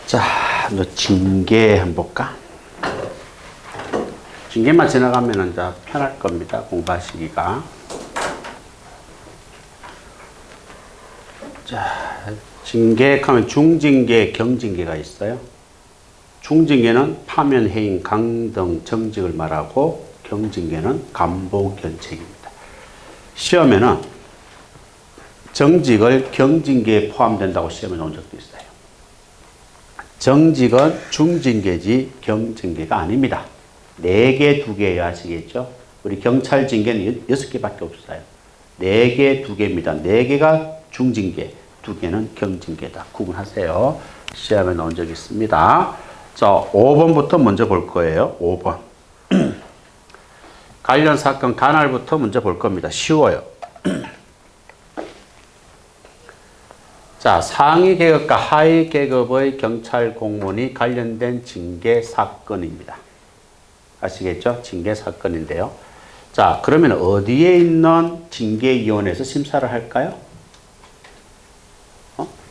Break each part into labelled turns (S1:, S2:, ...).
S1: 자, 이제 징계 한번 볼까? 징계만 지나가면 이제 편할 겁니다. 공부하시기가. 자, 징계 하면 중징계, 경징계가 있어요. 중징계는 파면, 해임, 강등, 정직을 말하고 경징계는 감봉, 견책입니다. 시험에는 정직을 경징계에 포함된다고 시험에 나온 적도 있어요. 정직은 중징계지 경징계가 아닙니다. 4개, 2개여야 하시겠죠? 우리 경찰 징계는 6개밖에 없어요. 4개, 2개입니다. 4개가 중징계, 2개는 경징계다. 구분하세요. 시험에 나온 적이 있습니다. 자, 5번부터 먼저 볼 거예요. 5번. 관련 사건 관할부터 먼저 볼 겁니다. 쉬워요. 자, 상위 계급과 하위 계급의 경찰 공무원이 관련된 징계 사건입니다. 아시겠죠? 징계 사건인데요. 자, 그러면 어디에 있는 징계위원회에서 심사를 할까요?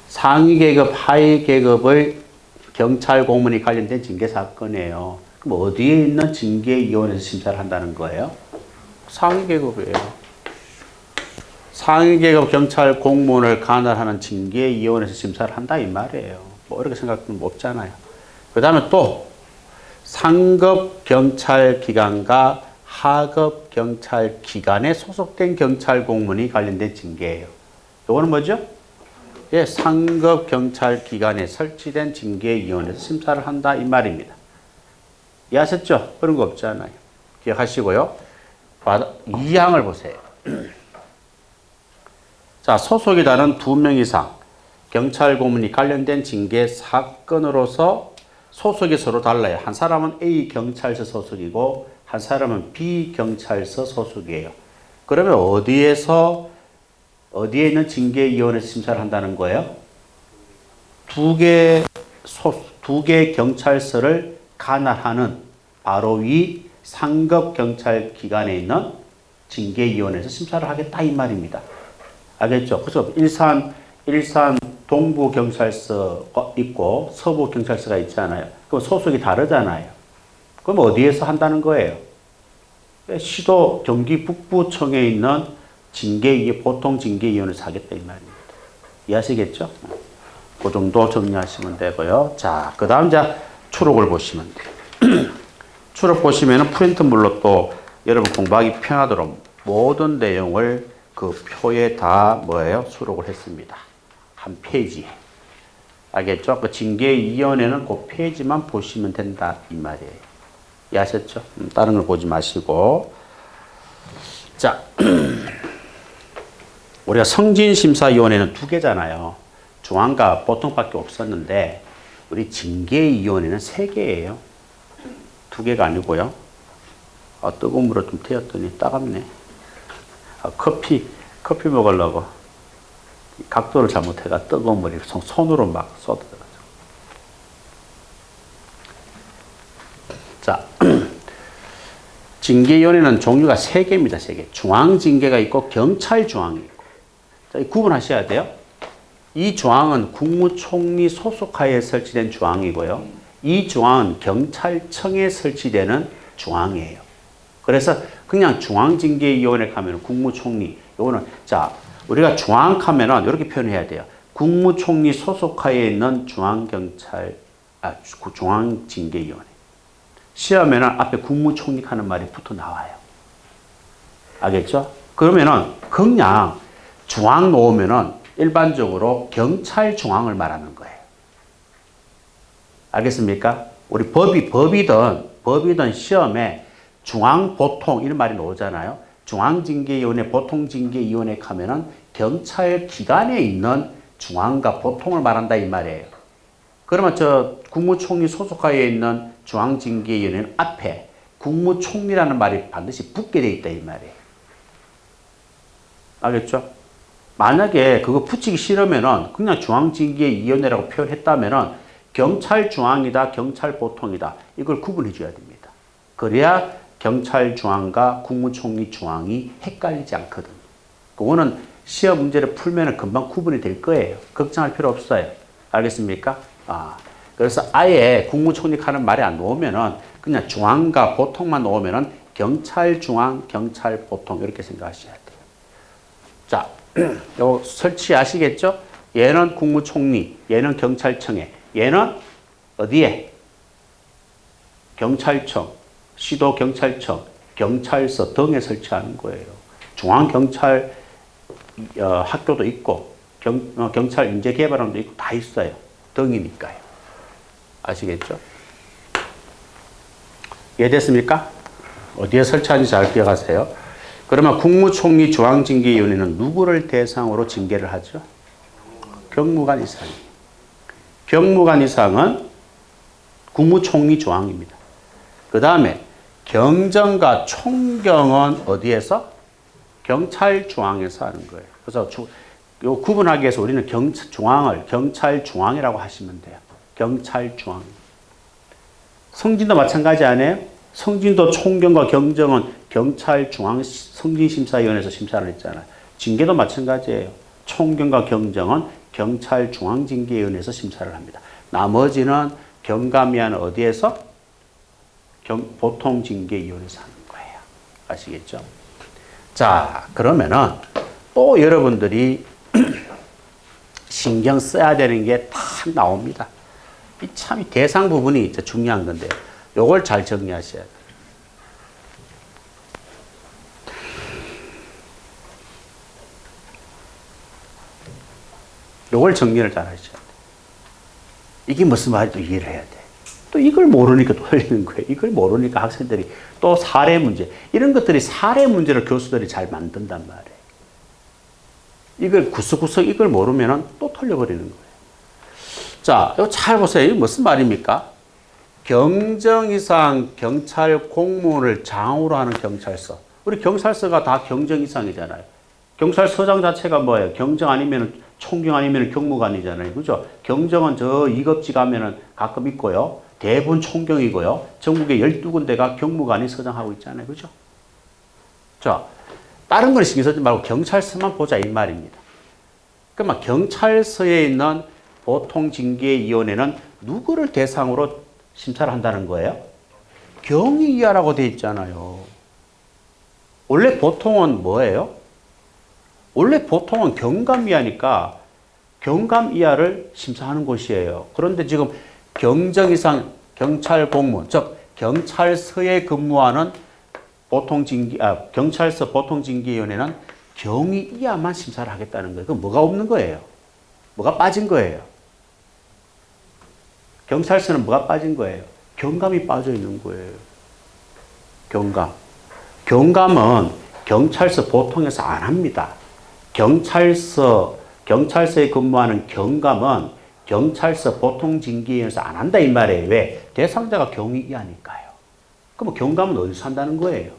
S1: 상위 계급, 하위 계급의 경찰 공무원이 관련된 징계 사건이에요. 그럼 어디에 있는 징계위원회에서 심사를 한다는 거예요? 상위 계급이에요. 상위 계급 경찰 공무원을 관할하는 징계위원회에서 심사를 한다 이 말이에요. 뭐 이렇게 생각하면 없잖아요. 그 다음에 또 상급 경찰기관과 하급 경찰기관에 소속된 경찰 공무원이 관련된 징계예요. 이거는 뭐죠? 예, 상급 경찰기관에 설치된 징계위원회에서 심사를 한다 이 말입니다. 이해하셨죠? 그런 거 없잖아요. 기억하시고요. 2항을 보세요. 자, 소속이 다른 2명 이상 경찰 고문이 관련된 징계 사건으로서 소속이 서로 달라요. 한 사람은 A 경찰서 소속이고 한 사람은 B 경찰서 소속이에요. 그러면 어디에 있는 징계위원회에서 심사를 한다는 거예요? 2개 경찰서를 관할하는 바로 위 상급 경찰기관에 있는 징계위원회에서 심사를 하겠다 이 말입니다. 알겠죠? 그래서 일산 동부경찰서가 있고 서부경찰서가 있잖아요. 그럼 소속이 다르잖아요. 그럼 어디에서 한다는 거예요? 시도 경기 북부청에 있는 보통 징계위원회에서 하겠다 이 말입니다. 이해하시겠죠? 그 정도 정리하시면 되고요. 자, 그 다음 이제 추록을 보시면 돼요. 추록 보시면 프린트물로 또 여러분 공부하기 편하도록 모든 내용을 그 표에 다 뭐예요? 수록을 했습니다. 한 페이지. 알겠죠? 그 징계위원회는 그 페이지만 보시면 된다 이 말이에요. 이해하셨죠? 다른 걸 보지 마시고. 자, 우리가 성진심사위원회는 2개잖아요. 중앙과 보통밖에 없었는데 우리 징계위원회는 3개예요. 2개가 아니고요. 뜨거운 물을 좀 태웠더니 따갑네. 커피 먹으려고 각도를 잘못해가 뜨거운 물이 손으로 막 쏟아져가지고. 자, 징계위원회는 종류가 3개입니다. 3개. 중앙징계가 있고 경찰중앙이 있고. 자, 구분하셔야 돼요. 이 중앙은 국무총리 소속하에 설치된 중앙이고요. 이 중앙은 경찰청에 설치되는 중앙이에요. 그래서 그냥 중앙징계위원회 가면 국무총리, 요거는, 자, 우리가 중앙 하면은 이렇게 표현해야 돼요. 국무총리 소속하에 있는 중앙징계위원회. 시험에는 앞에 국무총리 하는 말이 붙어 나와요. 알겠죠? 그러면은 그냥 중앙 놓으면은 일반적으로 경찰중앙을 말하는 거예요. 알겠습니까? 우리 법이든 시험에 중앙보통 이런 말이 나오잖아요. 중앙징계위원회, 보통징계위원회 하면은 경찰기관에 있는 중앙과 보통을 말한다 이 말이에요. 그러면 저 국무총리 소속하에 있는 중앙징계위원회는 앞에 국무총리라는 말이 반드시 붙게 돼 있다 이 말이에요. 알겠죠? 만약에 그거 붙이기 싫으면은 그냥 중앙징계위원회라고 표현했다면은 경찰중앙이다, 경찰보통이다 이걸 구분해 줘야 됩니다. 그래야 경찰중앙과 국무총리 중앙이 헷갈리지 않거든요. 그거는 시험 문제를 풀면 금방 구분이 될 거예요. 걱정할 필요 없어요. 알겠습니까? 그래서 아예 국무총리 칸은 말이 안 나오면은 그냥 중앙과 보통만 나오면은 경찰 중앙, 경찰 보통 이렇게 생각하셔야 돼요. 자, 요 설치 아시겠죠? 얘는 국무총리, 얘는 경찰청에, 얘는 어디에? 경찰청, 시도경찰청, 경찰서 등에 설치하는 거예요. 중앙경찰 학교도 있고 경찰 인재개발원도 있고 다 있어요. 등이니까요. 아시겠죠? 이해됐습니까? 어디에 설치하는지 잘 기억하세요. 그러면 국무총리 중앙징계위원회는 누구를 대상으로 징계를 하죠? 병무관 이상이에요. 병무관 이상은 국무총리 중앙입니다. 그 다음에 경정과 총경은 어디에서? 경찰 중앙에서 하는 거예요. 그래서 요 구분하기 위해서 우리는 중앙을 경찰 중앙이라고 하시면 돼요. 경찰 중앙. 성진도 마찬가지 아니에요? 성진도 총경과 경정은 경찰 중앙 성진심사위원회에서 심사를 했잖아요. 징계도 마찬가지예요. 총경과 경정은 경찰 중앙징계위원회에서 심사를 합니다. 나머지는 경감위원회는 어디에서? 보통징계위원회에서 하는 거예요. 아시겠죠? 자, 그러면은 또 여러분들이 신경 써야 되는 게 다 나옵니다. 이 참 대상 부분이 중요한 건데요. 요걸 잘 정리하셔야 돼요. 요걸 정리를 잘 하셔야 돼요. 이게 무슨 말인지 이해를 해야 돼. 또 이걸 모르니까 또 흘리는 거예요. 이걸 모르니까 학생들이 또 사례 문제, 이런 것들이 사례 문제를 교수들이 잘 만든단 말이에요. 이걸 구석구석 이걸 모르면 또 털려버리는 거예요. 자, 이거 잘 보세요. 이게 무슨 말입니까? 경정 이상 경찰 공무원을 장으로 하는 경찰서. 우리 경찰서가 다 경정 이상이잖아요. 경찰서장 자체가 뭐예요? 경정 아니면 총경 아니면 경무관이잖아요. 그죠? 경정은 저 2급지 가면은 가끔 있고요. 대부분 총경이고요. 전국에 12군데가 경무관이 서장하고 있잖아요. 그죠? 자, 다른 건 신경 쓰지 말고 경찰서만 보자 이 말입니다. 그러면 경찰서에 있는 보통징계위원회는 누구를 대상으로 심사를 한다는 거예요? 경위이하라고 되어 있잖아요. 원래 보통은 뭐예요? 원래 보통은 경감이하니까 경감이하를 심사하는 곳이에요. 그런데 지금 경정 이상 경찰 공무원, 즉 경찰서에 근무하는 경찰서 보통징계위원회는 경위 이하만 심사를 하겠다는 거예요. 그럼 뭐가 없는 거예요? 뭐가 빠진 거예요? 경찰서는 뭐가 빠진 거예요? 경감이 빠져 있는 거예요. 경감. 경감은 경찰서 보통에서 안 합니다. 경찰서에 근무하는 경감은 경찰서 보통징계위원회에서 안 한다 이 말이에요. 왜? 대상자가 경위 이하니까요. 그럼 경감은 어디서 한다는 거예요?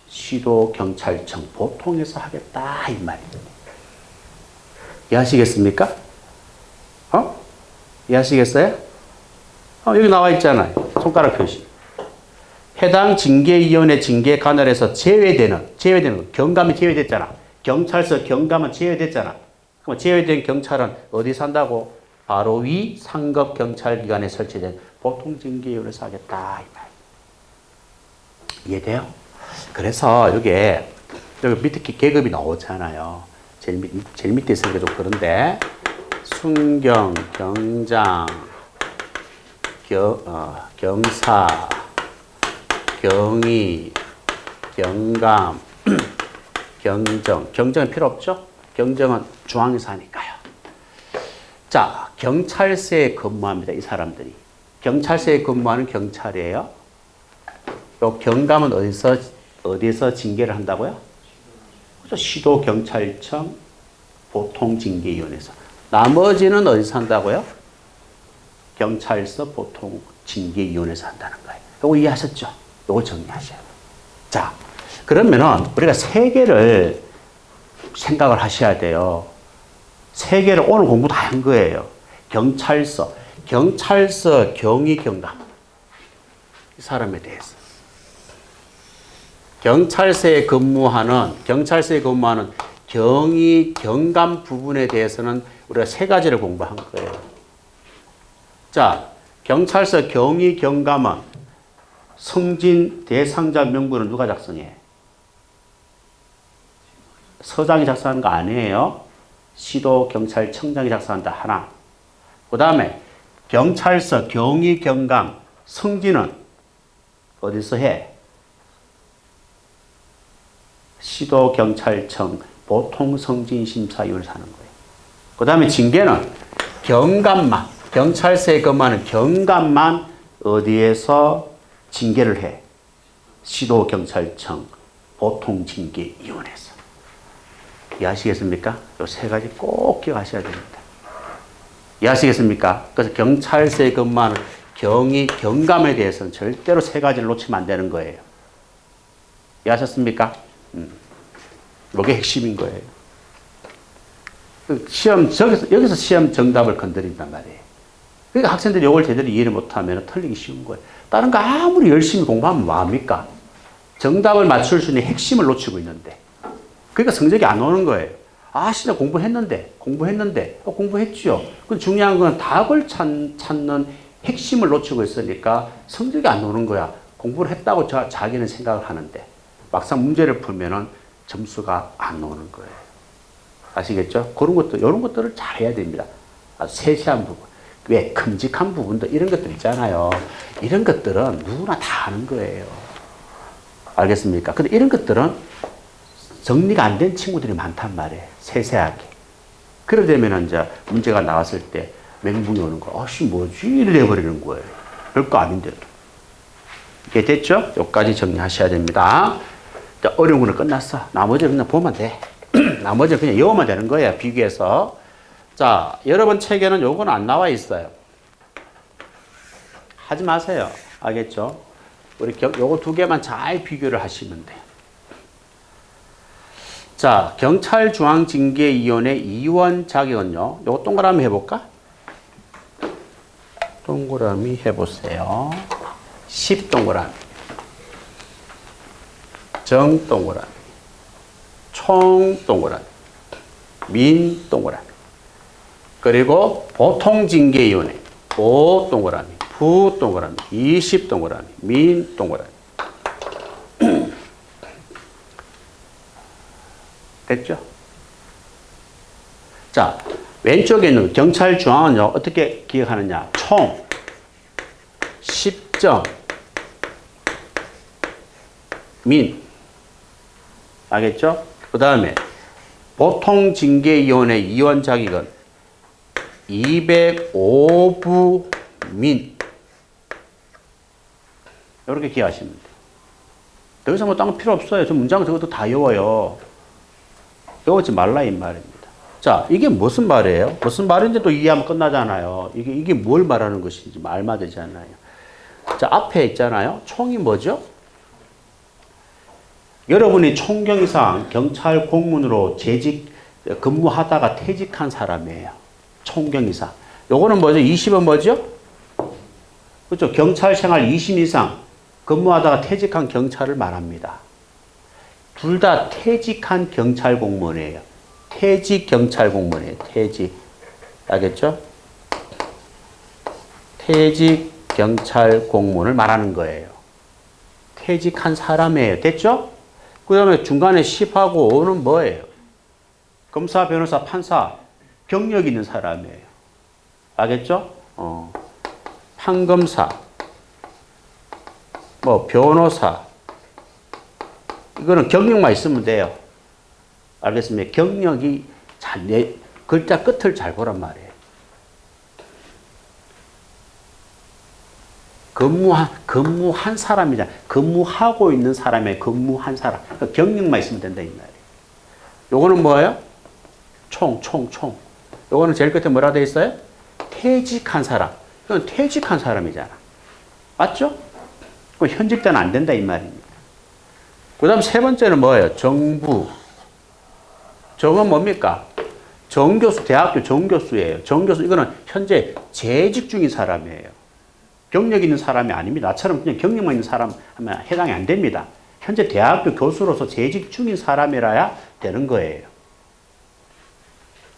S1: 시도 경찰청 보통에서 하겠다 이 말입니다. 이해하시겠습니까? 이해하시겠어요? 여기 나와 있잖아요. 손가락 표시. 해당 징계위원회 징계 관할에서 제외되는 경감이 제외됐잖아. 경찰서 경감은 제외됐잖아. 그럼 제외된 경찰은 어디서 한다고? 바로 위 상급 경찰기관에 설치된 보통징계위원회에서 하겠다 이 말. 이해돼요? 그래서 여기 밑에 계급이 나오잖아요. 제일 밑에 있으니까 좀 그런데 순경, 경장, 경사, 경위, 경감, 경정. 경정은 필요 없죠? 경정은 중앙에서 하니까요. 자, 경찰서에 근무합니다. 이 사람들이. 경찰서에 근무하는 경찰이에요. 요 경감은 어디서 징계를 한다고요? 그렇죠. 시도경찰청 보통징계위원회에서. 나머지는 어디서 한다고요? 경찰서 보통징계위원회에서 한다는 거예요. 이거 이해하셨죠? 이거 정리하셔야 돼요. 자, 그러면은 우리가 세 개를 생각을 하셔야 돼요. 세 개를 오늘 공부 다 한 거예요. 경찰서, 경위, 경감. 이 사람에 대해서. 경찰서에 근무하는 경위, 경감 부분에 대해서는 우리가 세 가지를 공부한 거예요. 자, 경찰서 경위 경감은 승진 대상자 명부는 누가 작성해? 서장이 작성하는 거 아니에요. 시도 경찰청장이 작성한다. 하나. 그 다음에 경찰서 경위 경감 승진은 어디서 해? 시도 경찰청 보통 승진 심사위원회에서 하는 거예요. 그 다음에 징계는 경감만, 경찰서에 근무하는 경감만 어디에서 징계를 해? 시도 경찰청 보통 징계위원회에서. 이해하시겠습니까? 이 세 가지 꼭 기억하셔야 됩니다. 이해하시겠습니까? 그래서 경찰서에 근무하는 경위, 경감에 대해서는 절대로 세 가지를 놓치면 안 되는 거예요. 이해하셨습니까? 이게 핵심인 거예요. 시험, 여기서 시험 정답을 건드린단 말이에요. 그러니까 학생들이 이걸 제대로 이해를 못하면 틀리기 쉬운 거예요. 다른 거 아무리 열심히 공부하면 뭐합니까? 정답을 맞출 수 있는 핵심을 놓치고 있는데. 그러니까 성적이 안 오는 거예요. 아, 진짜 공부했는데. 공부했죠. 근데 중요한 건 답을 찾는 핵심을 놓치고 있으니까 성적이 안 오는 거야. 공부를 했다고 자기는 생각을 하는데. 막상 문제를 풀면은 점수가 안 오는 거예요. 아시겠죠? 그런 것들, 이런 것들을 잘 해야 됩니다. 아주 세세한 부분. 왜? 큼직한 부분도 이런 것들 있잖아요. 이런 것들은 누구나 다 아는 거예요. 알겠습니까? 근데 이런 것들은 정리가 안 된 친구들이 많단 말이에요. 세세하게. 그러다 되면 이제 문제가 나왔을 때 멘붕이 오는 거. 아씨, 뭐지? 이래 돼버리는 거예요. 별거 아닌데도. 이게 됐죠? 여기까지 정리하셔야 됩니다. 자, 어려운 거는 끝났어. 나머지는 그냥 보면 돼. 나머지는 그냥 외우면 되는 거예요. 비교해서. 자, 여러분 책에는 요거는 안 나와 있어요. 하지 마세요. 알겠죠? 우리 요거 두 개만 잘 비교를 하시면 돼요. 자, 경찰중앙징계위원회 위원 자격은요. 요거 동그라미 해볼까? 동그라미 해보세요. 10 동그라미. 정 동그라미. 총 동그라미. 민 동그라미. 그리고 보통징계위원회. 보 동그라미. 부 동그라미. 20 동그라미. 민 동그라미. 됐죠? 자, 왼쪽에 있는 경찰중앙은요, 어떻게 기억하느냐? 총, 10점, 민. 알겠죠? 그 다음에, 보통징계위원회 위원 자격은 205부 민. 이렇게 기억하시면 돼요. 더 이상 뭐 딴 거 필요 없어요. 저 문장 저것도 다 외워요. 외우지 말라 이 말입니다. 자, 이게 무슨 말이에요? 무슨 말인지 또 이해하면 끝나잖아요. 이게 뭘 말하는 것인지 말만 되잖아요. 자, 앞에 있잖아요. 총이 뭐죠? 여러분이 총경이상 경찰 공무원으로 재직 근무하다가 퇴직한 사람이에요. 총경이상. 요거는 뭐죠? 20은 뭐죠? 그렇죠. 경찰 생활 20년 이상 근무하다가 퇴직한 경찰을 말합니다. 둘 다 퇴직한 경찰 공무원이에요. 퇴직 경찰 공무원이에요. 퇴직. 알겠죠? 퇴직 경찰 공무원을 말하는 거예요. 퇴직한 사람이에요. 됐죠? 그 다음에 중간에 10하고 5는 뭐예요? 검사, 변호사, 판사, 경력 있는 사람이에요. 알겠죠? 판검사, 뭐 변호사, 이거는 경력만 있으면 돼요. 알겠습니까? 경력이 잘, 글자 끝을 잘 보란 말이에요. 근무한 사람이잖아. 근무하고 있는 사람에 근무한 사람. 그러니까 경력만 있으면 된다, 이 말이에요. 요거는 뭐예요? 총. 요거는 제일 끝에 뭐라 돼 있어요? 퇴직한 사람. 이건 퇴직한 사람이잖아. 맞죠? 그럼 현직 때는 안 된다, 이 말입니다. 그 다음 세 번째는 뭐예요? 정부. 정은 뭡니까? 정교수, 대학교 정교수예요. 정교수, 이거는 현재 재직 중인 사람이에요. 경력 있는 사람이 아닙니다. 나처럼 그냥 경력만 있는 사람 하면 해당이 안 됩니다. 현재 대학교 교수로서 재직 중인 사람이라야 되는 거예요.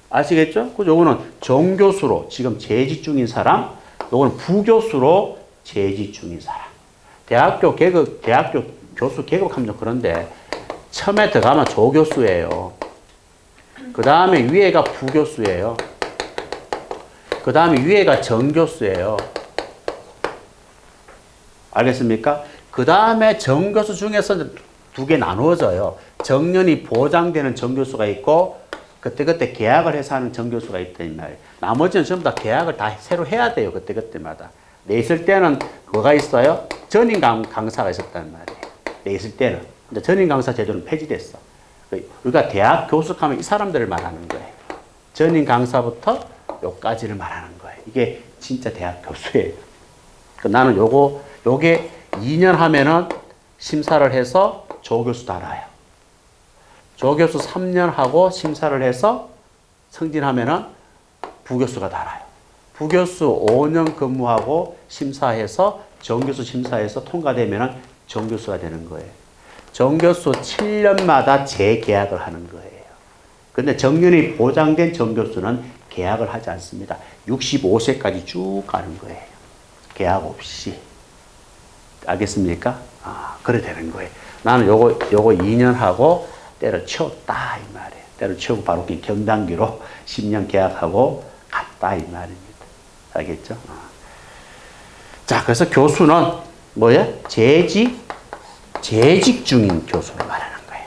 S1: 아시겠죠? 그죠? 이거는 정교수로 지금 재직 중인 사람. 요거는 부교수로 재직 중인 사람. 대학교 교수 계급하면 그런데 처음에 들어가면 조교수예요. 그 다음에 위에가 부교수예요. 그 다음에 위에가 정교수예요. 알겠습니까? 그 다음에 정교수 중에서 두 개 나누어져요. 정년이 보장되는 정교수가 있고 그때그때 계약을 해서 하는 정교수가 있단 말이에요. 나머지는 전부 다 계약을 다 새로 해야 돼요. 그때그때마다. 내 있을 때는 그거가 있어요. 전임 강사가 있었단 말이에요. 내 있을 때는. 근데 전임 강사 제도는 폐지됐어. 우리가 대학 교수하면 이 사람들을 말하는 거예요. 전임 강사부터 요까지를 말하는 거예요. 이게 진짜 대학 교수예요. 나는 요게 2년 하면은 심사를 해서 조교수 달아요. 조교수 3년 하고 심사를 해서 승진하면은 부교수가 달아요. 부교수 5년 근무하고 심사해서 정교수 심사해서 통과되면은 정교수가 되는 거예요. 정교수 7년마다 재계약을 하는 거예요. 근데 정년이 보장된 정교수는 계약을 하지 않습니다. 65세까지 쭉 가는 거예요. 계약 없이. 알겠습니까? 그래 되는 거예요. 나는 요거 2년 하고 때려치웠다 이 말이에요. 때려치우고 바로 경단기로 10년 계약하고 갔다 이 말입니다. 알겠죠? 자, 그래서 교수는 뭐야? 재직 중인 교수를 말하는 거예요.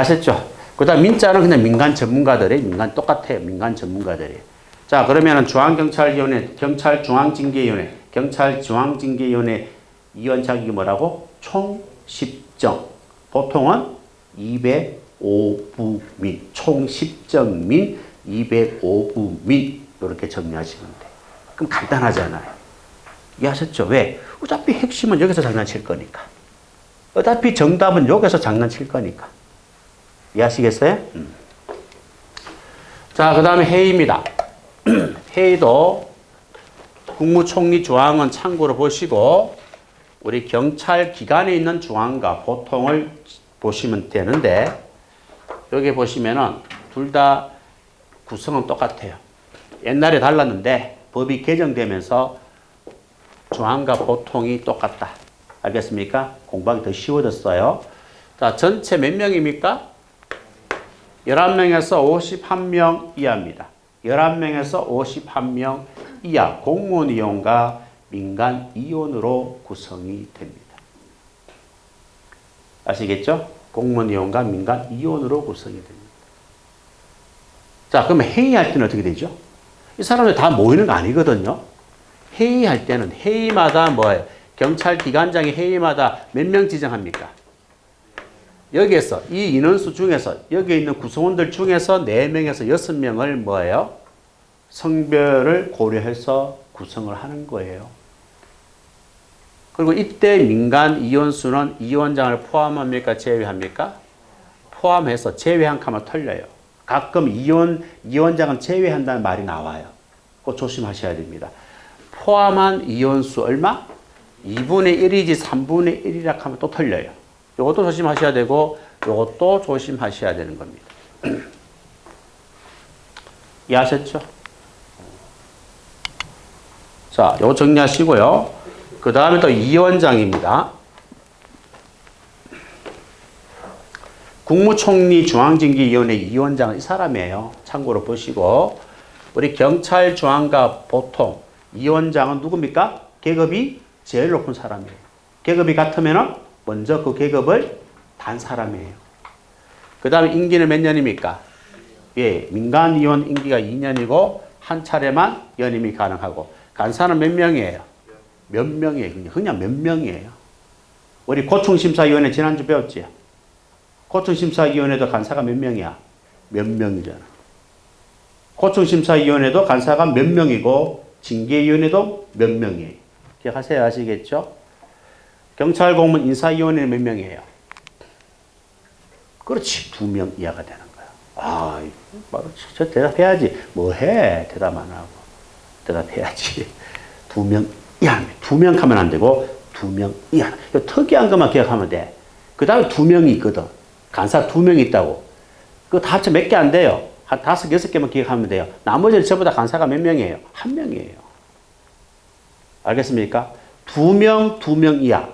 S1: 아셨죠? 그 다음 민자는 그냥 민간 전문가들이에요. 똑같아요. 민간 전문가들이에요. 자, 그러면은 중앙경찰위원회, 경찰중앙징계위원회 위원 자격이 뭐라고? 총 10정. 보통은 205부민, 총 10정민, 205부민 이렇게 정리하시면 돼요. 그럼 간단하잖아요. 이해하셨죠? 왜? 어차피 핵심은 여기서 장난칠 거니까. 어차피 정답은 여기서 장난칠 거니까. 이해하시겠어요? 자, 그 다음에 회의입니다. 회의도 국무총리 조항은 참고로 보시고 우리 경찰 기관에 있는 조항과 보통을 보시면 되는데 여기 보시면은 둘 다 구성은 똑같아요. 옛날에 달랐는데 법이 개정되면서 조항과 보통이 똑같다. 알겠습니까? 공부하기 더 쉬워졌어요. 자, 전체 몇 명입니까? 11명에서 51명 이하입니다. 11명에서 51명 이하 공무원 이용과 민간 이용으로 구성이 됩니다. 아시겠죠? 공무원 이용과 민간 이용으로 구성이 됩니다. 자, 그러면 회의할 때는 어떻게 되죠? 이 사람들 다 모이는 거 아니거든요. 회의할 때는 회의마다 뭐예요? 경찰기관장이 회의마다 몇 명 지정합니까? 여기에서 이 인원수 중에서 여기 있는 구성원들 중에서 4명에서 6명을 뭐예요? 성별을 고려해서 구성을 하는 거예요. 그리고 이때 민간 이원수는 이원장을 포함합니까? 제외합니까? 포함해서 제외한 칸만 털려요. 가끔 이원장은 제외한다는 말이 나와요. 그거 조심하셔야 됩니다. 포함한 이원수 얼마? 2분의 1이지 3분의 1이라 하면 또 털려요. 이것도 조심하셔야 되고 이것도 조심하셔야 되는 겁니다. 이해하셨죠? 자, 이거 정리하시고요. 그 다음에 또 이원장입니다. 국무총리 중앙징계위원회 이원장은 이 사람이에요. 참고로 보시고 우리 경찰 중앙과 보통 이원장은 누굽니까? 계급이 제일 높은 사람이에요. 계급이 같으면 먼저 그 계급을 단 사람이에요. 그 다음에 임기는 몇 년입니까? 예, 민간위원 임기가 2년이고 한 차례만 연임이 가능하고 간사는 몇 명이에요? 몇 명이에요? 그냥 몇 명이에요? 우리 고충심사위원회 지난주 배웠지? 고충심사위원회도 간사가 몇 명이야? 몇 명이잖아. 고충심사위원회도 간사가 몇 명이고 징계위원회도 몇 명이에요. 기억하세요. 아시겠죠? 경찰공무원 인사위원회는 몇 명이에요? 그렇지. 2명 이하가 되는 거야. 저 대답해야지. 뭐 해? 대답 안 하고. 대답해야지. 2명 이하입니다. 2명 하면 안 되고 2명 이하. 특이한 것만 기억하면 돼. 그 다음에 2명이 있거든. 간사 2명이 있다고. 그거 다 합쳐 몇 개 안 돼요. 한 5, 6개만 기억하면 돼요. 나머지는 전부 다 간사가 몇 명이에요? 1명이에요. 알겠습니까? 2명, 2명 이하.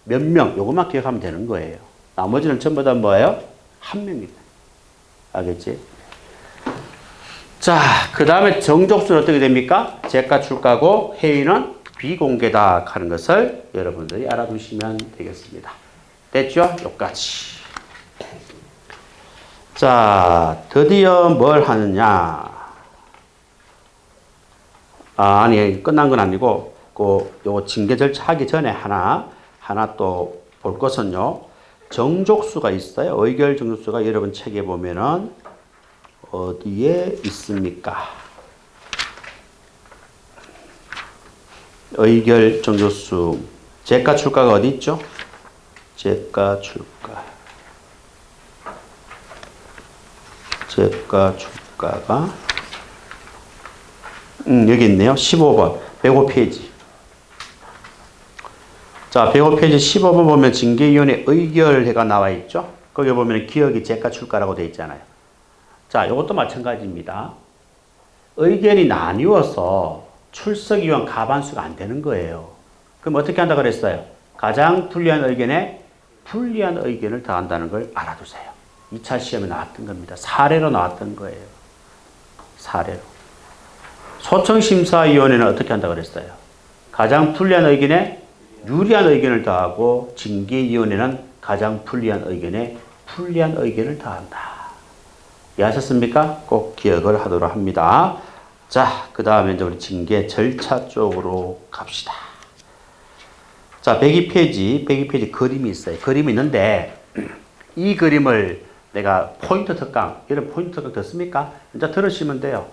S1: 몇 명, 요것만 기억하면 되는 거예요. 나머지는 전부 다 뭐예요? 1명이다. 알겠지? 자, 그 다음에 정족수는 어떻게 됩니까? 제가 출가고 회의는 비공개다 하는 것을 여러분들이 알아두시면 되겠습니다. 됐죠? 여기까지. 자, 드디어 뭘 하느냐. 아니, 끝난 건 아니고, 요거 징계 절차 하기 전에 하나 또 볼 것은요. 정족수가 있어요. 의결 정족수가 여러분 책에 보면은 어디에 있습니까? 의결 정족수. 제가 출가가 어디 있죠? 제가 출가가 여기 있네요. 15번 105페이지. 자, 105페이지 15번 보면 징계위원회 의결회가 나와 있죠. 거기 보면 기억이 제가 출가라고 되어 있잖아요. 자, 이것도 마찬가지입니다. 의견이 나뉘어서 출석위원 가반수가 안 되는 거예요. 그럼 어떻게 한다 그랬어요? 가장 불리한 의견에 불리한 의견을 더한다는 걸 알아두세요. 2차 시험에 나왔던 겁니다. 사례로 나왔던 거예요. 사례로. 소청심사위원회는 어떻게 한다 그랬어요? 가장 불리한 의견에 유리한 의견을 더하고 징계위원회는 가장 불리한 의견에 불리한 의견을 더한다. 이해하셨습니까? 꼭 기억을 하도록 합니다. 자, 그 다음에 이제 우리 징계 절차 쪽으로 갑시다. 자, 102페이지 그림이 있어요. 그림이 있는데 이 그림을 내가 포인트 특강, 이런 포인트 특강 듣습니까? 이제 들으시면 돼요.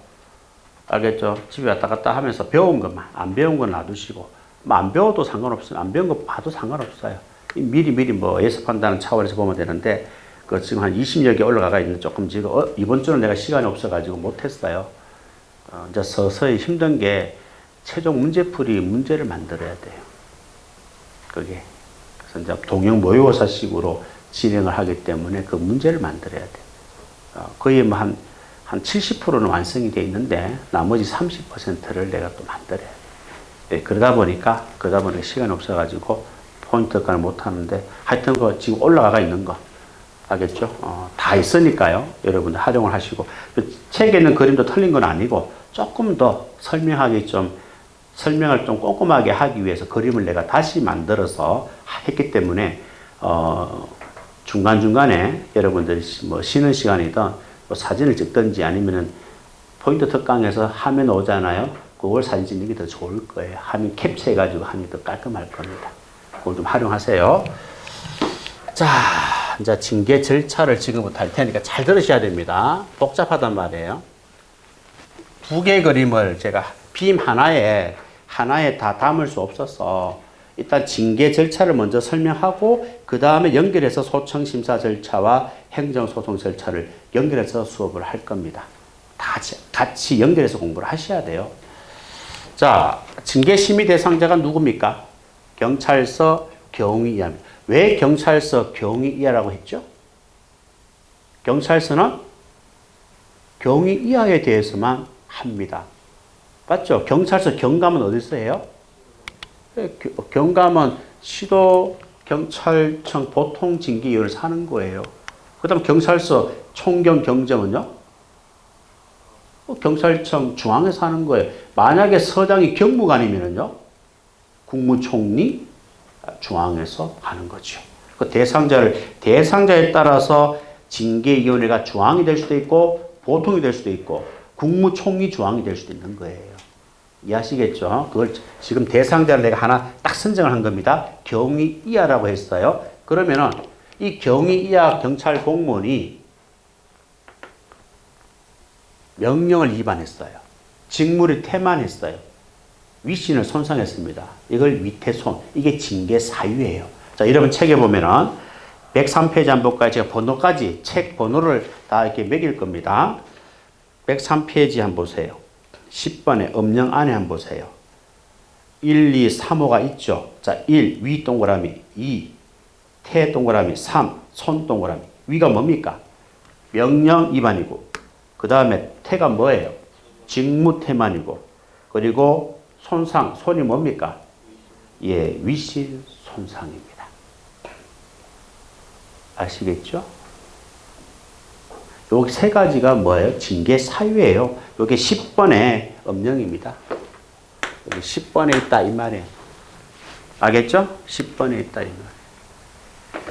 S1: 알겠죠? 집에 왔다 갔다 하면서 배운 것만, 안 배운 건 놔두시고, 뭐 안 배워도 상관없어요. 안 배운 거 봐도 상관없어요. 미리 뭐 예습한다는 차원에서 보면 되는데, 그 지금 한 20여 개 올라가 있는데 조금 지금 이번 주는 내가 시간이 없어가지고 못했어요. 이제 서서히 힘든 게 최종 문제풀이 문제를 만들어야 돼요. 그게. 그래서 이제 동영 모의고사식으로 진행을 하기 때문에 그 문제를 만들어야 돼요. 거의 뭐 한 70%는 완성이 되어 있는데 나머지 30%를 내가 또 만들어야 돼요. 네, 그러다 보니까 시간이 없어가지고 포인트까지 못하는데 하여튼 그 지금 올라가 있는 거 알겠죠? 다 있으니까요. 여러분들 활용을 하시고 책에 있는 그림도 틀린 건 아니고 조금 더 설명을 좀 꼼꼼하게 하기 위해서 그림을 내가 다시 만들어서 했기 때문에 중간중간에 여러분들이 뭐 쉬는 시간이든 뭐 사진을 찍든지 아니면은 포인트 특강에서 화면 오잖아요. 그걸 사진 찍는 게 더 좋을 거예요. 화면 캡처해가지고 하면 더 깔끔할 겁니다. 그걸 좀 활용하세요. 자, 이제 징계 절차를 지금부터 할 테니까 잘 들으셔야 됩니다. 복잡하단 말이에요. 2개의 그림을 제가 빔 하나에 다 담을 수 없어서 일단 징계 절차를 먼저 설명하고 그 다음에 연결해서 소청심사 절차와 행정소송 절차를 연결해서 수업을 할 겁니다. 다 같이 연결해서 공부를 하셔야 돼요. 자, 징계심의 대상자가 누굽니까? 경찰서 경위 이하입니다. 왜 경찰서 경위 이하라고 했죠? 경찰서는 경위 이하에 대해서만 합니다. 맞죠? 경찰서 경감은 어디서 해요? 경감은 시도 경찰청 보통 징계위원을 사는 거예요. 그 다음 경찰서 총경 경정은요? 경찰청 중앙에서 하는 거예요. 만약에 서장이 경무관이면요, 국무총리 중앙에서 하는 거죠. 그 대상자에 따라서 징계위원회가 중앙이 될 수도 있고, 보통이 될 수도 있고, 국무총리 중앙이 될 수도 있는 거예요. 이해하시겠죠? 그걸 지금 대상자를 내가 하나 딱 선정을 한 겁니다. 경위 이하라고 했어요. 그러면은 이 경위 이하 경찰 공무원이 명령을 위반했어요. 직무를 태만했어요. 위신을 손상했습니다. 이걸 위태손, 이게 징계 사유예요. 자, 여러분 책에 보면은 103페이지 한번 볼까요? 제가 번호까지 책 번호를 다 이렇게 매길 겁니다. 103페이지 한번 보세요. 10번에 음령 안에 한번 보세요. 1, 2, 3호가 있죠. 자, 1, 위 동그라미, 2, 태 동그라미, 3, 손 동그라미. 위가 뭡니까? 명령 위반이고, 그 다음에 태가 뭐예요? 직무 태만이고, 그리고 손상, 손이 뭡니까? 예, 위시 손상입니다. 아시겠죠? 요 세 가지가 뭐예요? 징계 사유예요. 요게 10번의 음령입니다. 여기 10번에 있다 이 말이에요. 알겠죠? 10번에 있다 이 말.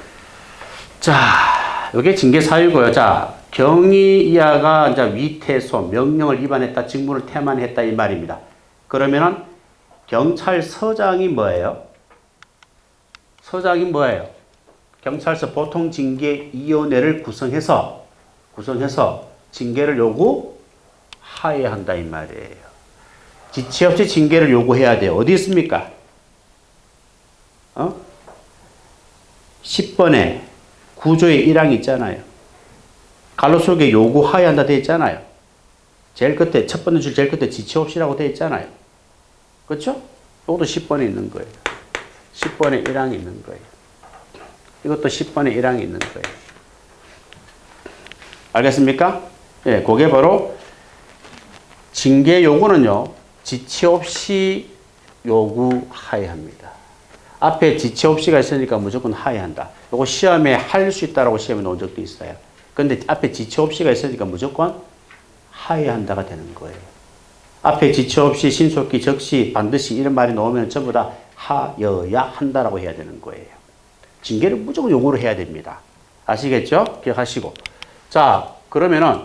S1: 자, 요게 징계 사유고요. 자, 경위 이하가 이제 위태소 명령을 위반했다, 직무를 태만했다 이 말입니다. 그러면은 경찰서장이 뭐예요? 서장이 뭐예요? 경찰서 보통징계위원회를 구성해서 징계를 요구하여야 한다 이 말이에요. 지체 없이 징계를 요구해야 돼요. 어디 있습니까? 10번에 구조의 1항이 있잖아요. 갈로 속에 요구하여야 한다 되어 있잖아요. 제일 끝에 첫 번째 줄 제일 끝에 지체 없이라고 되어 있잖아요. 그렇죠? 이것도 10번에 있는 거예요. 10번에 1항이 있는 거예요. 이것도 10번에 1항이 있는 거예요. 알겠습니까? 예, 그게 바로 징계 요구는요. 지체 없이 요구하여야 합니다. 앞에 지체 없이가 있으니까 무조건 하여야 한다. 요거 시험에 할 수 있다라고 시험에 나온 적도 있어요. 근데 앞에 지체 없이가 있으니까 무조건 하여야 한다가 되는 거예요. 앞에 지체 없이 신속히 적시 반드시 이런 말이 나오면 전부 다 하여야 한다라고 해야 되는 거예요. 징계를 무조건 요구를 해야 됩니다. 아시겠죠? 기억하시고. 자, 그러면은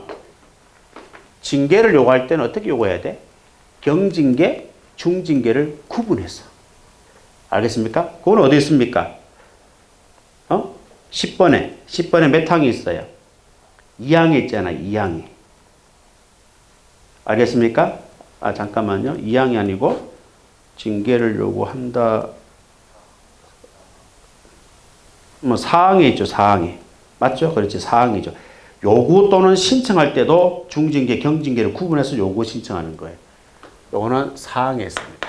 S1: 징계를 요구할 때는 어떻게 요구해야 돼? 경징계, 중징계를 구분해서. 알겠습니까? 그건 어디 있습니까? 10번에 몇 항이 있어요? 2항에 있잖아, 2항에. 알겠습니까? 아, 잠깐만요. 2항이 아니고, 징계를 요구한다. 뭐, 4항에 있죠, 4항에. 맞죠? 그렇지, 4항이죠. 요구 또는 신청할 때도 중징계, 경징계를 구분해서 요구 신청하는 거예요. 요거는 4항에 있습니다.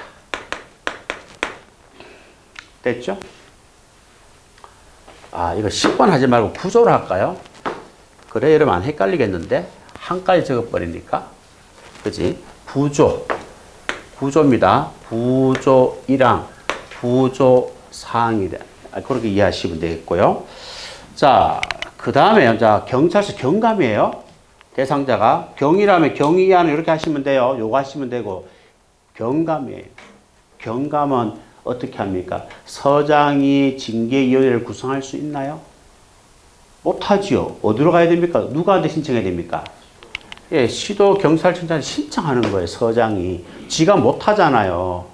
S1: 됐죠? 아, 이거 10번 하지 말고 구조로 할까요? 그래, 여러분 안 헷갈리겠는데? 한까지 적어버리니까. 그지? 구조입니다. 부조 1항, 부조 4항이다. 그렇게 이해하시면 되겠고요. 자, 그 다음에, 자, 경찰서 경감이에요. 대상자가. 경이라면 경위 이하는 이렇게 하시면 돼요. 요거 하시면 되고. 경감이에요. 경감은 어떻게 합니까? 서장이 징계위원회를 구성할 수 있나요? 못하지요. 어디로 가야 됩니까? 누구한테 신청해야 됩니까? 예, 시도 경찰청장한테 신청하는 거예요. 서장이. 지가 못하잖아요.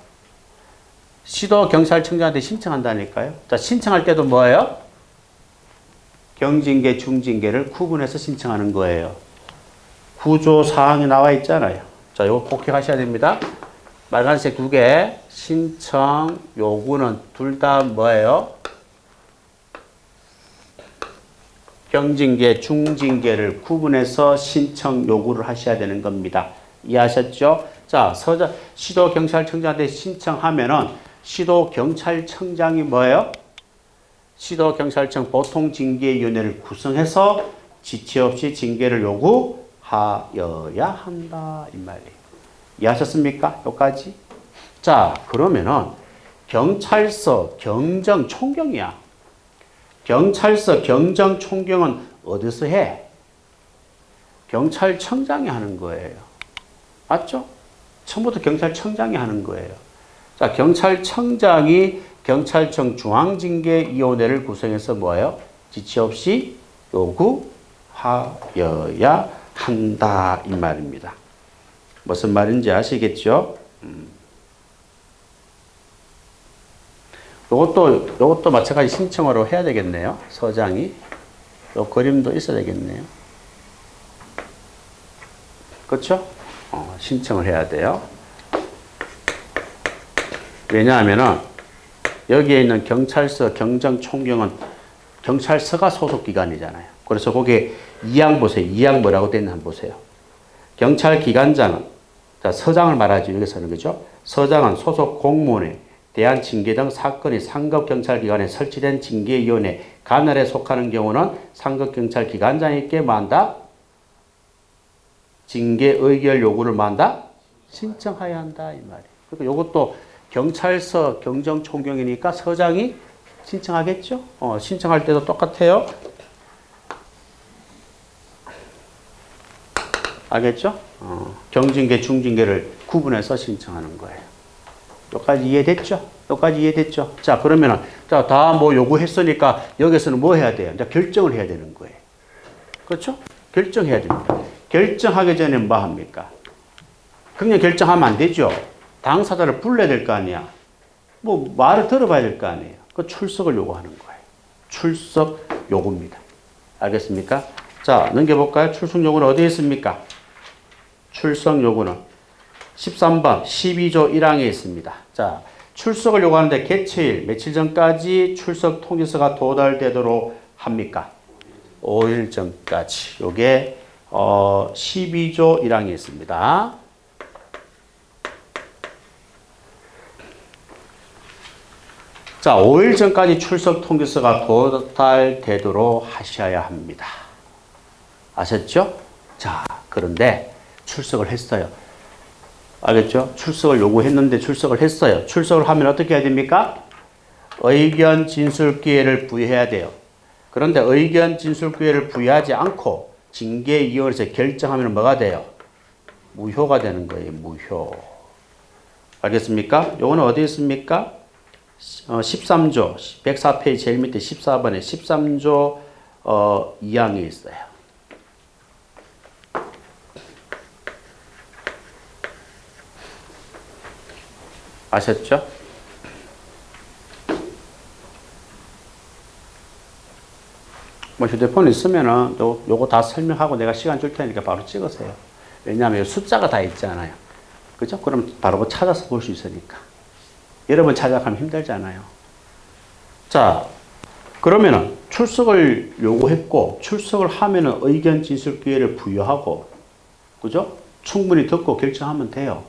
S1: 시도 경찰청장한테 신청한다니까요. 자, 신청할 때도 뭐예요? 경징계, 중징계를 구분해서 신청하는 거예요. 구조 사항이 나와 있잖아요. 자, 이거 꼭 기억하셔야 됩니다. 빨간색 2개, 신청, 요구는 둘 다 뭐예요? 경징계, 중징계를 구분해서 신청, 요구를 하셔야 되는 겁니다. 이해하셨죠? 자, 시도경찰청장한테 신청하면은 시도경찰청장이 뭐예요? 시도경찰청 보통징계위원회를 구성해서 지체 없이 징계를 요구하여야 한다. 이 말이에요. 이해하셨습니까? 여기까지? 자, 그러면은 경찰서 경정총경이야. 경찰서 경정총경은 어디서 해? 경찰청장이 하는 거예요. 맞죠? 처음부터 경찰청장이 하는 거예요. 자, 경찰청장이 경찰청 중앙징계위원회를 구성해서 뭐예요? 지체 없이 요구하여야 한다. 이 말입니다. 무슨 말인지 아시겠죠? 요것도 마찬가지 신청으로 해야 되겠네요. 서장이. 요 그림도 있어야 되겠네요. 그렇죠? 신청을 해야 돼요. 왜냐하면은 여기에 있는 경찰서 경정총경은 경찰서가 소속기관이잖아요. 그래서 거기에 2항 보세요. 2항 뭐라고 되어 있는지 한번 보세요. 경찰기관장은, 자, 서장을 말하죠. 여기서는, 그죠? 서장은 소속 공무원에 대한 징계 등 사건이 상급경찰기관에 설치된 징계위원회 관할에 속하는 경우는 상급경찰기관장에게 만다 징계 의결 요구를 만다 신청해야 한다. 이 말이에요. 그러니까 이것도 경찰서 경정총경이니까 서장이 신청하겠죠? 신청할 때도 똑같아요. 알겠죠? 경징계, 중징계를 구분해서 신청하는 거예요. 여기까지 이해됐죠? 여기까지 이해됐죠? 자, 그러면은, 자, 다 뭐 요구했으니까 여기서는 뭐 해야 돼요? 이제 결정을 해야 되는 거예요. 그렇죠? 결정해야 됩니다. 결정하기 전에 뭐 합니까? 그냥 결정하면 안 되죠? 당사자를 불러야 될 거 아니야? 뭐 말을 들어봐야 될 거 아니에요? 그 출석을 요구하는 거예요. 출석 요구입니다. 알겠습니까? 자, 넘겨볼까요? 출석 요구는 어디에 있습니까? 출석 요구는 13번 12조 1항에 있습니다. 자, 출석을 요구하는데 개최일 며칠 전까지 출석 통지서가 도달되도록 합니까? 5일 전까지. 요게 12조 1항에 있습니다. 자, 5일 전까지 출석 통지서가 도달되도록 하셔야 합니다. 아셨죠? 자, 그런데 출석을 했어요. 알겠죠? 출석을 요구했는데 출석을 했어요. 출석을 하면 어떻게 해야 됩니까? 의견 진술 기회를 부여해야 돼요. 그런데 의견 진술 기회를 부여하지 않고 징계위원회에서 결정하면 뭐가 돼요? 무효가 되는 거예요. 무효. 알겠습니까? 요거는 어디에 있습니까? 13조 104페이지 제일 밑에 14번에 13조 2항에 있어요. 아셨죠? 뭐 휴대폰 있으면은 요거 다 설명하고 내가 시간 줄 테니까 바로 찍으세요. 왜냐하면 숫자가 다 있잖아요. 그죠? 그럼 바로 찾아서 볼 수 있으니까. 여러 번 찾아가면 힘들잖아요. 자, 그러면은 출석을 요구했고 출석을 하면은 의견 진술 기회를 부여하고, 그죠? 충분히 듣고 결정하면 돼요.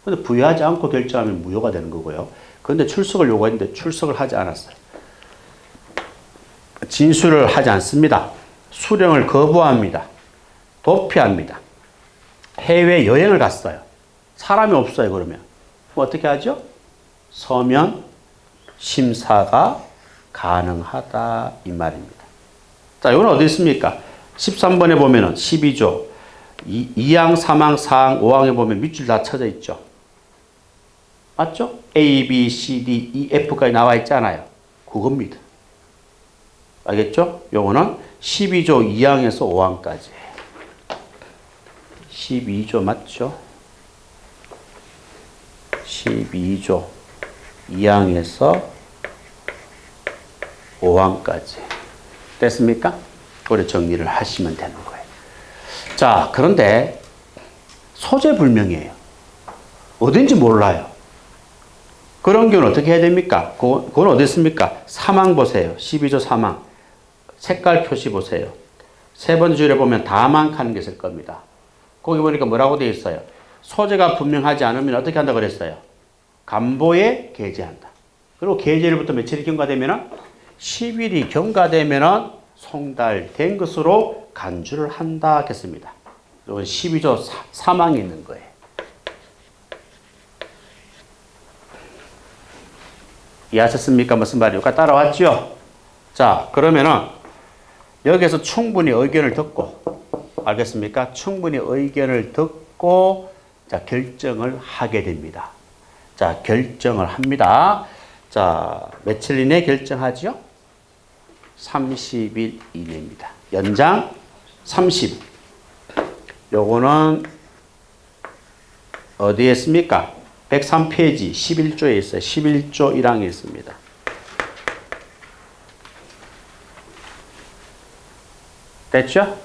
S1: 근데 부여하지 않고 결정하면 무효가 되는 거고요. 그런데 출석을 요구했는데 출석을 하지 않았어요. 진술을 하지 않습니다. 수령을 거부합니다. 도피합니다. 해외 여행을 갔어요. 사람이 없어요. 그러면 어떻게 하죠? 서면 심사가 가능하다 이 말입니다. 자, 이건 어디 있습니까? 13번에 보면은 12조 2항, 3항, 4항, 5항에 보면 밑줄 다 쳐져 있죠. 맞죠? A, B, C, D, E, F까지 나와 있잖아요. 그겁니다. 알겠죠? 요거는 12조 2항에서 5항까지. 12조 맞죠? 12조 2항에서 5항까지. 됐습니까? 그래 정리를 하시면 되는 거예요. 자, 그런데 소재 불명이에요. 어딘지 몰라요. 그런 경우는 어떻게 해야 됩니까? 그건 어디 있습니까? 3항 보세요. 12조 3항. 색깔 표시 보세요. 세 번째 줄에 보면 다망하는 게 있을 겁니다. 거기 보니까 뭐라고 되어 있어요? 소재가 분명하지 않으면 어떻게 한다고 그랬어요? 간보에 게재한다. 그리고 게재일부터 며칠이 경과되면 10일이 경과되면 송달된 것으로 간주를 한다 했습니다. 이건 12조 3항에 있는 거예요. 이해하셨습니까? 무슨 말이에요? 따라왔죠? 자, 그러면은 여기서 충분히 의견을 듣고, 알겠습니까? 충분히 의견을 듣고, 자, 결정을 하게 됩니다. 자, 결정을 합니다. 자, 며칠 이내에 결정하죠? 30일 이내입니다. 연장 30. 요거는 어디에 있습니까? 103페이지 11조에 있어요. 11조 1항에 있습니다. 됐죠?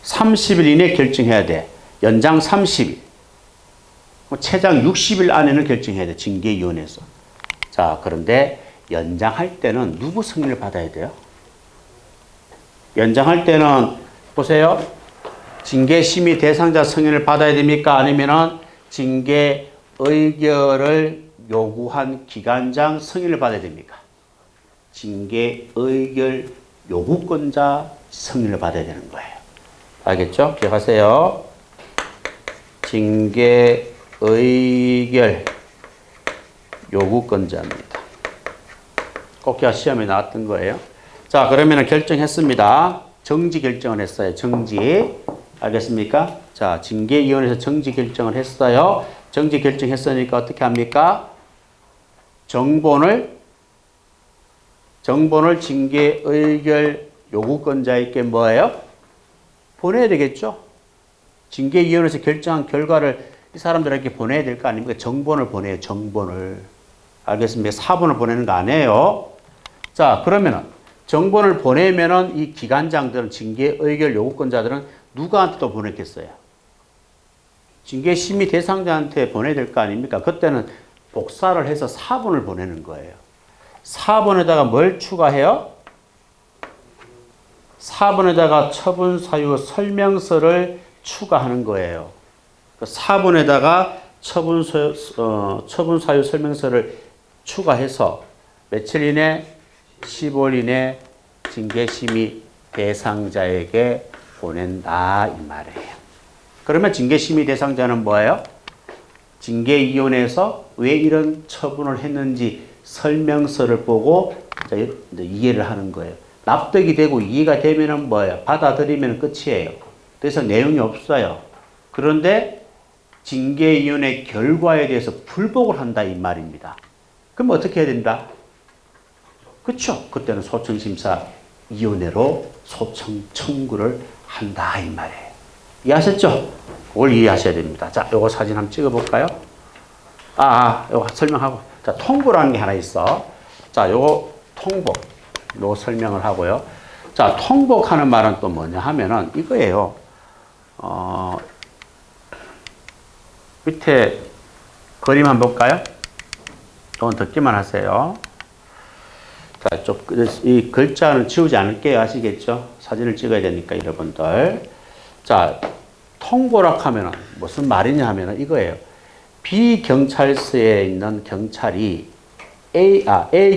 S1: 30일 이내에 결정해야 돼. 연장 30일. 최장 60일 안에는 결정해야 돼. 징계위원회에서. 자, 그런데 연장할 때는 누구 승인을 받아야 돼요? 연장할 때는 보세요. 징계심의 대상자 승인을 받아야 됩니까? 아니면은 징계 의결을 요구한 기관장 승인을 받아야 됩니까? 징계 의결 요구권자 승인을 받아야 되는 거예요. 알겠죠? 기억하세요. 징계 의결 요구권자입니다. 꼭기가 시험에 나왔던 거예요. 자, 그러면 결정했습니다. 정지 결정을 했어요. 정지. 알겠습니까? 자, 징계위원회에서 정지 결정을 했어요. 정지 결정했으니까 어떻게 합니까? 정본을 징계 의결 요구권자에게 뭐예요? 보내야 되겠죠? 징계위원회에서 결정한 결과를 이 사람들에게 보내야 될 거 아닙니까? 정본을 보내요. 정본을. 알겠습니까? 사본을 보내는 거 아니에요. 자, 그러면은 정본을 보내면은 이 기관장들은 징계 의결 요구권자들은 누구한테 또 보냈겠어요? 징계 심의 대상자한테 보내야 될 거 아닙니까? 그때는 복사를 해서 사본을 보내는 거예요. 사본에다가 뭘 추가해요? 사본에다가 처분 사유 설명서를 추가하는 거예요. 사본에다가 처분 사유 설명서를 추가해서 며칠 이내 15일 이내 징계심의 대상자에게 보낸다 이 말이에요. 그러면 징계심의 대상자는 뭐예요? 징계위원회에서 왜 이런 처분을 했는지 설명서를 보고 이제 이해를 하는 거예요. 납득이 되고 이해가 되면은 뭐예요? 받아들이면 끝이에요. 그래서 내용이 없어요. 그런데 징계위원회 결과에 대해서 불복을 한다 이 말입니다. 그럼 어떻게 해야 된다? 그렇죠. 그때는 소청심사위원회로 소청 청구를 한다 이 말이에요. 이해하셨죠? 그걸 이해하셔야 됩니다. 자, 요거 사진 한번 찍어볼까요? 요거 설명하고. 자, 통보라는 게 하나 있어. 자, 요거 통보. 요거 설명을 하고요. 자, 통보하는 말은 또 뭐냐 하면은 이거예요. 밑에 그림 한번 볼까요? 돈 듣기만 하세요. 자, 이 글자는 지우지 않을게요. 아시겠죠? 사진을 찍어야 되니까, 여러분들. 자, 통보라 하면은 무슨 말이냐 하면은 이거예요. B 경찰서에 있는 경찰이 A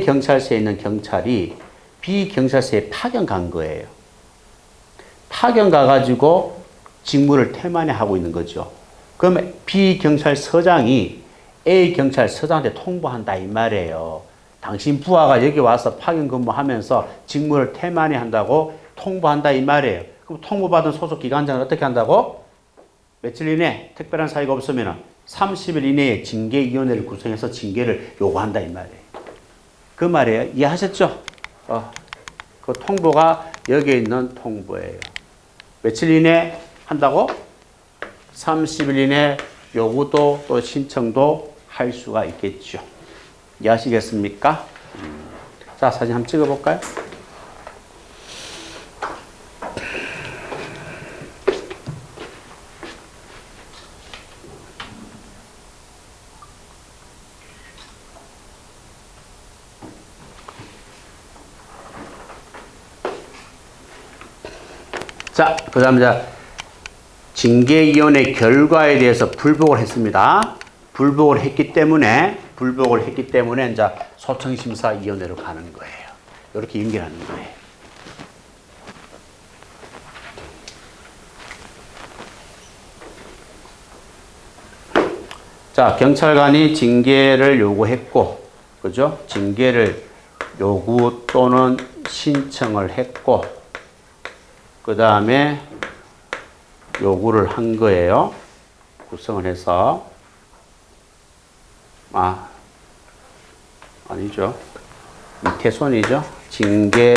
S1: 경찰서에 있는 경찰이 B 경찰서에 파견 간 거예요. 파견 가가지고 직무를 태만히 하고 있는 거죠. 그러면 B 경찰서장이 A 경찰서장한테 통보한다 이 말이에요. 당신 부하가 여기 와서 파견 근무하면서 직무를 태만히 한다고 통보한다 이 말이에요. 그럼 통보받은 소속 기관장은 어떻게 한다고? 며칠 이내 특별한 사유가 없으면 30일 이내에 징계위원회를 구성해서 징계를 요구한다 이 말이에요. 그 말이에요. 이해하셨죠? 그 통보가 여기에 있는 통보예요. 며칠 이내 한다고? 30일 이내 요구도 또 신청도 할 수가 있겠죠. 이해하시겠습니까? 자, 사진 한번 찍어볼까요? 자, 그 다음에 징계위원회 결과에 대해서 불복을 했습니다. 불복을 했기 때문에 이제 소청심사위원회로 가는 거예요. 이렇게 연결하는 거예요. 자, 경찰관이 징계를 요구했고, 그죠? 징계를 요구 또는 신청을 했고, 그 다음에 요구를 한 거예요. 구성을 해서. 아니죠. 이태손이죠. 징계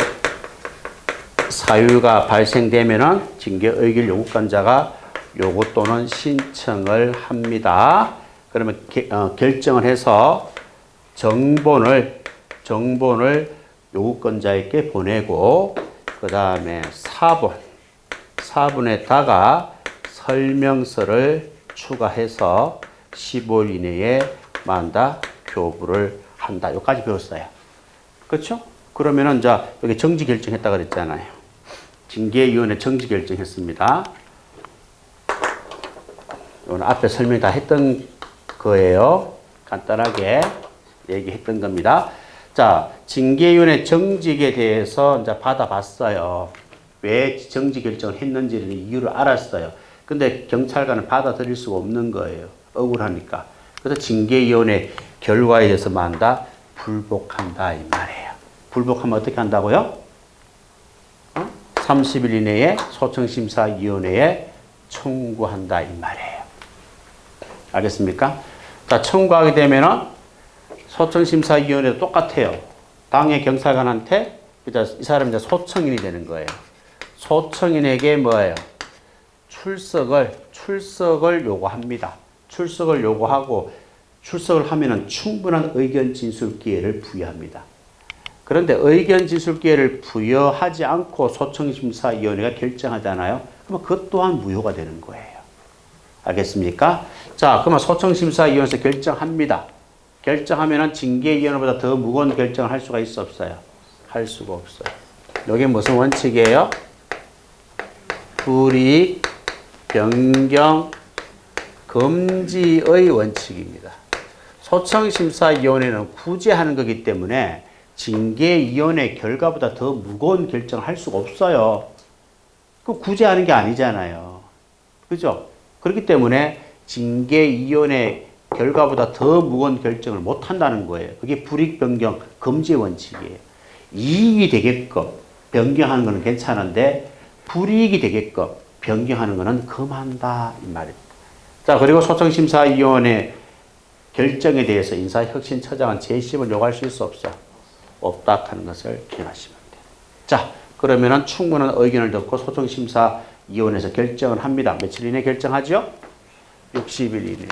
S1: 사유가 발생되면은 징계 의결 요구권자가 요구 또는 신청을 합니다. 그러면 결정을 해서 정본을 요구권자에게 보내고, 그 다음에 사본에다가 설명서를 추가해서 15일 이내에 교부를 한다. 여기까지 배웠어요. 그렇죠? 그러면은 이제 여기 정지 결정했다 그랬잖아요. 징계위원회 정지 결정했습니다. 이건 앞에 설명 다 했던 거예요. 간단하게 얘기했던 겁니다. 자, 징계위원회 정직에 대해서 이제 받아봤어요. 왜 정지 결정을 했는지를 이유를 알았어요. 근데 경찰관은 받아들일 수가 없는 거예요. 억울하니까. 그래서 징계위원회 결과에 대해서 만다 불복한다 이 말이에요. 불복하면 어떻게 한다고요? 30일 이내에 소청심사위원회에 청구한다 이 말이에요. 알겠습니까? 자, 청구하게 되면은 소청심사위원회도 똑같아요. 당의 경찰관한테 이 사람이 이제 소청인이 되는 거예요. 소청인에게 뭐예요? 출석을 요구합니다. 출석을 요구하고 출석을 하면은 충분한 의견 진술 기회를 부여합니다. 그런데 의견 진술 기회를 부여하지 않고 소청심사위원회가 결정하잖아요. 그러면 그것 또한 무효가 되는 거예요. 알겠습니까? 자, 그러면 소청심사위원회에서 결정합니다. 결정하면은 징계위원회보다 더 무거운 결정을 할 수가 있어 없어요? 할 수가 없어요. 이게 무슨 원칙이에요? 불이익 변경 금지의 원칙입니다. 소청심사위원회는 구제하는 거기 때문에 징계위원회 결과보다 더 무거운 결정을 할 수가 없어요. 그 구제하는 게 아니잖아요. 그죠? 그렇기 때문에 징계위원회 결과보다 더 무거운 결정을 못 한다는 거예요. 그게 불이익 변경 금지 원칙이에요. 이익이 되게끔 변경하는 거는 괜찮은데 불이익이 되게끔 변경하는 거는 금한다 이 말입니다. 자, 그리고 소청심사위원회 결정에 대해서 인사혁신처장은 재심을 요구할 수 있어 없어? 없다 하는 것을 기억하시면 돼요. 자, 그러면은 충분한 의견을 듣고 소청심사위원회에서 결정을 합니다. 며칠 이내 결정하죠? 60일 이내.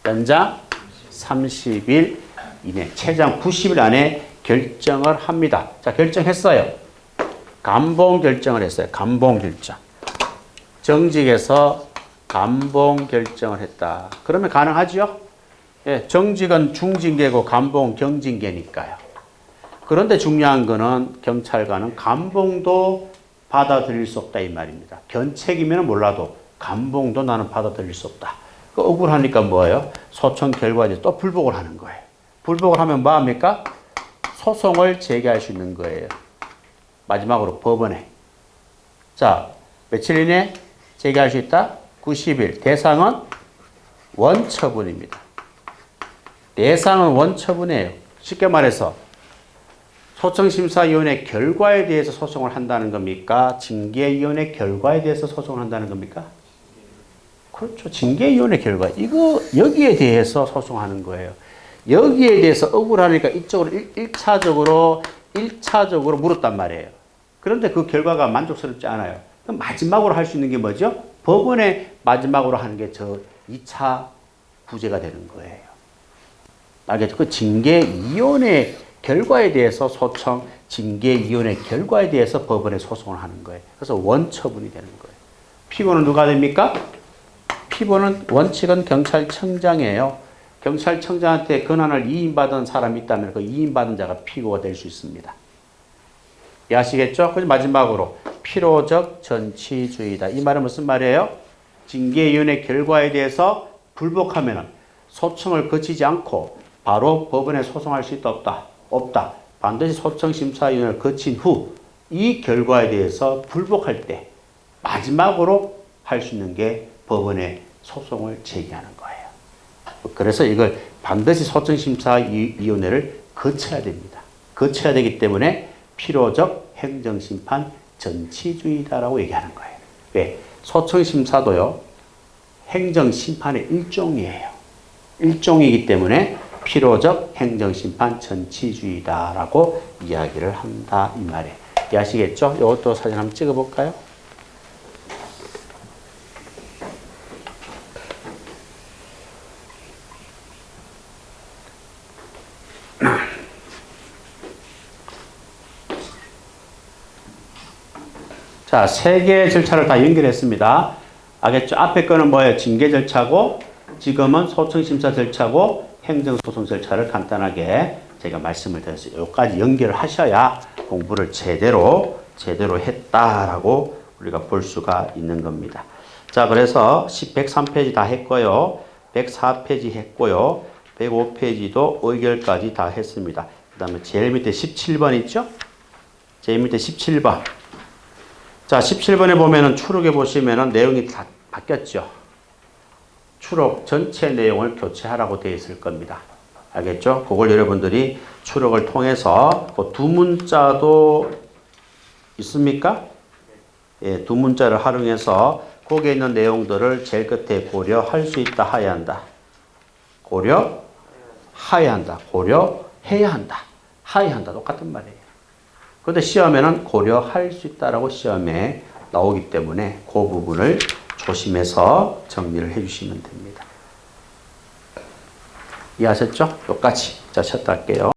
S1: 연장 30일 이내. 최장 90일 안에 결정을 합니다. 자, 결정했어요. 감봉 결정을 했어요. 감봉 결정. 정직에서 감봉 결정을 했다. 그러면 가능하죠? 예, 정직은 중징계고 감봉 경징계니까요. 그런데 중요한 거는 경찰관은 감봉도 받아들일 수 없다 이 말입니다. 견책이면 몰라도 감봉도 나는 받아들일 수 없다. 그 억울하니까 뭐예요? 소청 결과에 또 불복을 하는 거예요. 불복을 하면 뭐 합니까? 소송을 제기할 수 있는 거예요. 마지막으로 법원에. 자, 며칠 이내 제기할 수 있다? 90일. 대상은 원처분입니다. 대상은 원처분이에요. 쉽게 말해서 소청심사위원회 결과에 대해서 소송을 한다는 겁니까? 징계위원회 결과에 대해서 소송을 한다는 겁니까? 그렇죠. 징계위원회 결과. 여기에 대해서 소송하는 거예요. 여기에 대해서 억울하니까 이쪽으로 1차적으로 물었단 말이에요. 그런데 그 결과가 만족스럽지 않아요. 그럼 마지막으로 할 수 있는 게 뭐죠? 법원에 마지막으로 하는 게 저 2차 구제가 되는 거예요. 알겠죠? 그 징계위원회 결과에 대해서 징계위원회 결과에 대해서 법원에 소송을 하는 거예요. 그래서 원처분이 되는 거예요. 피고는 누가 됩니까? 피고는 원칙은 경찰청장이에요. 경찰청장한테 권한을 이임받은 사람이 있다면 그 이임받은 자가 피고가 될 수 있습니다. 이해하시겠죠? 그래서 마지막으로 필요적 전치주의다. 이 말은 무슨 말이에요? 징계위원회 결과에 대해서 불복하면 소청을 거치지 않고 바로 법원에 소송할 수 있다 없다? 없다. 반드시 소청심사위원회를 거친 후 이 결과에 대해서 불복할 때 마지막으로 할 수 있는 게 법원에 소송을 제기하는 거예요. 그래서 이걸 반드시 소청심사위원회를 거쳐야 됩니다. 거쳐야 되기 때문에 필요적 행정심판 전치주의다라고 얘기하는 거예요. 왜? 소청심사도요, 행정심판의 일종이에요. 일종이기 때문에 필요적 행정심판 전치주의다라고 이야기를 한다 이 말이에요. 이해하시겠죠? 이것도 사진 한번 찍어볼까요? 자, 세 개의 절차를 다 연결했습니다. 알겠죠? 앞에 거는 뭐예요? 징계 절차고, 지금은 소청심사 절차고, 행정소송 절차를 간단하게 제가 말씀을 드렸어요. 여기까지 연결을 하셔야 공부를 제대로 했다라고 우리가 볼 수가 있는 겁니다. 자, 그래서 103페이지 다 했고요. 104페이지 했고요. 105페이지도 의결까지 다 했습니다. 그 다음에 제일 밑에 17번 있죠? 제일 밑에 17번. 자, 17번에 보면은 추록에 보시면은 내용이 다 바뀌었죠. 추록 전체 내용을 교체하라고 되어 있을 겁니다. 알겠죠? 그걸 여러분들이 추록을 통해서 그 두 문자도 있습니까? 예, 두 문자를 활용해서 거기에 있는 내용들을 제일 끝에 고려할 수 있다, 하야 한다. 고려하야 한다. 고려해야 한다. 하야 한다. 똑같은 말이에요. 그런데 시험에는 고려할 수 있다라고 시험에 나오기 때문에 그 부분을 조심해서 정리를 해주시면 됩니다. 이해하셨죠? 똑같이. 자, 쳤다 할게요.